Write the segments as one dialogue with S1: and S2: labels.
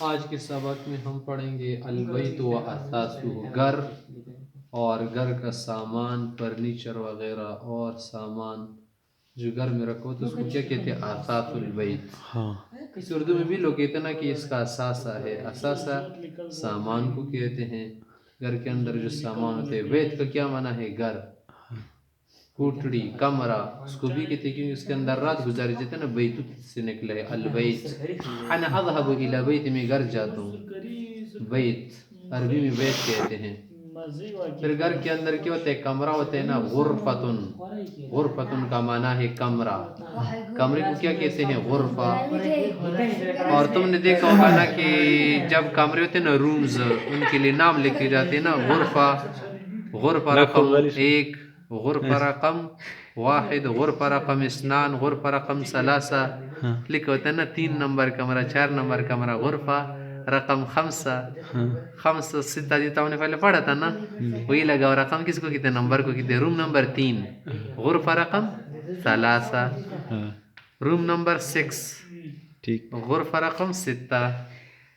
S1: آج کے سبق میں ہم پڑھیں گے البیت و اثاثہ، گھر اور گھر کا سامان، فرنیچر وغیرہ اور سامان جو گھر میں رکھو تو اس کو کیا کہتے ہیں؟ اثاث البیت۔
S2: ہاں
S1: اس اردو میں بھی لوگ کہتے ہیں نا کہ اس کا اثاثہ ہے، اثاثہ سامان کو کہتے ہیں، گھر کے اندر جو سامان ہوتے ہیں۔ بیت کا کیا معنی ہے؟ گھر، کوٹڑی، کمرہ، اس کو بھی کہتے ہیں کیونکہ اس کے اندر رات گزاری جاتے ہیں نا، بیت سے نکلے البیت۔ انا اذهب الى بیت، میں گھر جاتا ہوں، بیت عربی میں بیت کہتے ہیں۔ پھر گھر کے اندر کیا ہوتا ہے؟ کمرہ ہوتا ہے نا، غرفتن، غرفتن کا معنی ہے کمرہ، کمرے کو کیا کہتے ہیں؟ غرفہ۔ اور تم نے دیکھا ہوگا نا کہ جب کمرے ہوتے ہیں نا، رومز، ان کے لیے نام لکھے جاتے ہیں نا، غرفہ، غرفہ رقم 1، غرفہ رقم 1، غرفہ رقم 2، غرفہ رقم 3، لکھا ہوتا ہے نا 3 نمبر کمرہ، 4 نمبر کمرہ، غرفہ رقم 5، 5 6 جیتا ہم نے پہلے پڑھا تھا نا، وہی لگا۔ اور رقم کس کو کہتے ہیں؟ نمبر کو کہتے ہیں۔ روم نمبر 3 غرفہ رقم 3، روم نمبر 6
S2: ٹھیک۔
S1: غرفہ رقم 6۔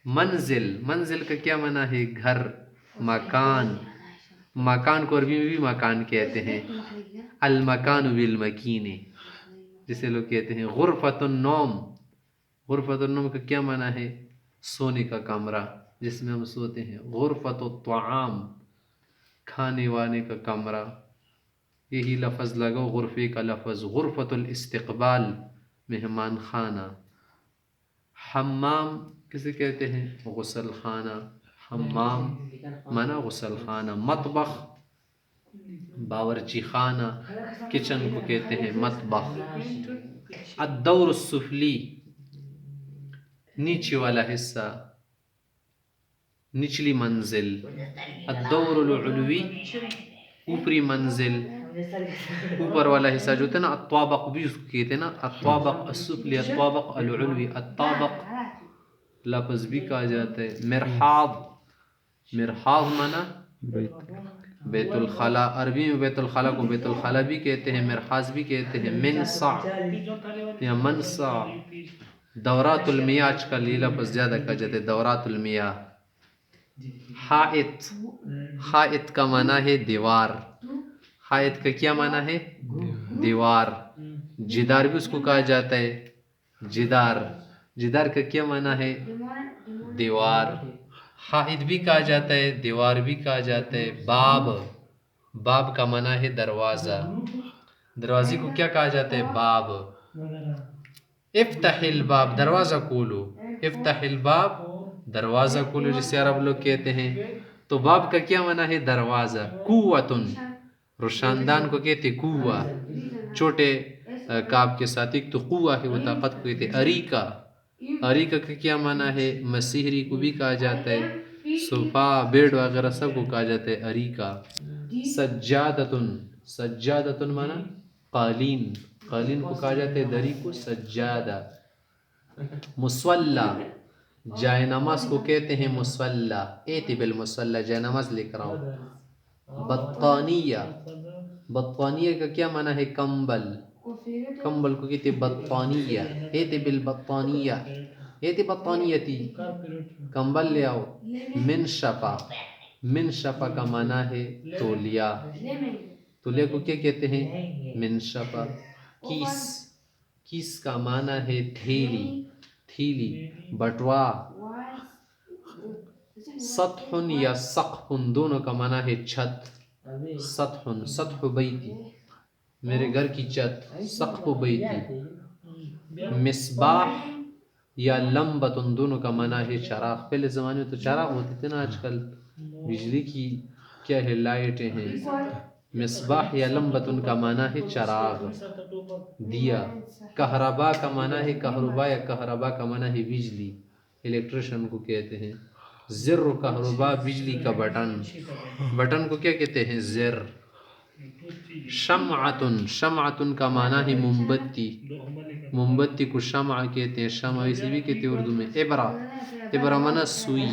S1: منزل، منزل کا کیا معنی ہے؟ گھر، مکان، مکان کو عربی میں بھی مکان کہتے ہیں، المکان بالمکین، جسے لوگ کہتے ہیں۔ غرفۃ النوم، غرفۃ النوم کا کیا معنی ہے؟ سونے کا کمرہ جس میں ہم سوتے ہیں۔ غرفۃ الطعام، کھانے وانے کا کمرہ، یہی لفظ لگو غرفے کا لفظ۔ غرفۃ الاستقبال، مہمان خانہ۔ حمام کسے کہتے ہیں؟ غسل خانہ، حمام مانا غسل خانہ۔ مطبخ، باورچی خانہ، کچن کو کہتے ہیں مطبخ۔ الدور السفلی، نیچے والا حصہ، نچلی منزل۔ الدور العلوی، اوپری منزل، اوپر والا حصہ جو ہوتا ہے نا۔ الطابق بھی اس کو کہتے ہیں نا، الطابق السفلی، الطابق العلوی، الطابق لفظ بھی کہا جاتا ہے۔ مرحاض، مرحاض مانا بیت الخلا، عربی میں بیت الخلا کو بیت الخلا بھی کہتے ہیں، مرحاض بھی کہتے ہیں۔ منصع یا منصع، دورات المیاه، آج کل یہ لفظ زیادہ کہا جاتا ہے، دورات المیاه۔ حائط، حائط کا معنی ہے دیوار، حائط کا کیا معنی ہے؟ دیوار۔ جدار بھی اس کو کہا جاتا ہے، جدار، جدار کا کیا معنی ہے؟ دیوار۔ حائط بھی کہا جاتا ہے، دیوار بھی کہا جاتا ہے۔ باب، باب کا معنی ہے دروازہ، دروازے کو کیا کہا جاتا ہے؟ باب۔ افتح الباب، دروازہ کھولو، افتح الباب، دروازہ کھولو جسے عرب لوگ کہتے ہیں۔ تو باب کا کیا معنی ہے؟ دروازہ۔ قوتن، روشاندان کو کہتے قوہ، چھوٹے کاف کے ساتھ، ایک تو قوہ ہے وہ طاقت کو کہتے۔ اریکہ، اریکہ کا کیا معنی ہے؟ مسیحری کو بھی کہا جاتا ہے، صوفہ، بیڈ وغیرہ سب کو کہا جاتا ہے اریکہ۔ سجادتن، سجادتن معنی قالین، قالین کو کہا جاتا ہے دری کو سجادہ۔ مصلی، جائے نماز کو کہتے ہیں مصلی، ایتی بالمصلی، جائے نماز لکھ رہا ہوں۔ بطانیہ، بطانیہ کا کیا معنی ہے؟ کمبل، کمبل کو کہتے ہیں بطانیہ، ایتی بالبطانیہ، ایتی بطانیتی، کمبل لے آؤ۔ منشفہ، منشفہ کا معنی ہے تولیہ، تولیہ کو کیا کہتے ہیں؟ منشفہ۔ کیس، کیس کا معنی ہے تھیلی، تھیلی، بٹوا۔ سطح یا سقف، دونوں کا معنی ہے چھت، سطح، سطح بیتی، میرے گھر کی چھت، سقف بیتی۔ مصباح یا لمبت، دونوں کا معنی ہے چراغ۔ پہلے زمانے میں تو چراغ ہوتے تھے نا، آج کل بجلی کی کیا ہے، لائٹیں ہیں۔ مصباح یا لمبت کا معنی ہے چراغ، دیا۔ کہربا کا معنی ہے کہربا، یا کہربا کا معنی ہے بجلی، الیکٹریشن کو کہتے ہیں۔ زر کہربا، بجلی کا بٹن، بٹن کو کیا کہتے ہیں؟ زر۔ شمعتن، شمعتن کا معنی ہے موم بتی، موم بتی کو شمع کہتے ہیں، شمع اسے بھی کہتے ہیں اردو میں۔ ابرہ، ابرہ معنی سوئی،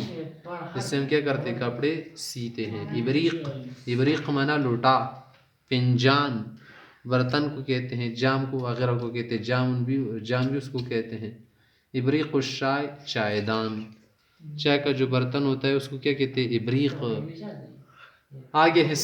S1: اس سے ہم کیا کرتے ہیں؟ کپڑے سیتے ہیں۔ ابریق، ابریق معنی لوٹا۔ فنجان، برتن کو کہتے ہیں، جام کو وغیرہ کو کہتے ہیں، جام بھی اس کو کہتے ہیں۔ ابریق الشائے، چائے دان۔ چائے کا جو برتن ہوتا ہے اس کو کیا کہتے ہیں؟ ابریق. آگے ہے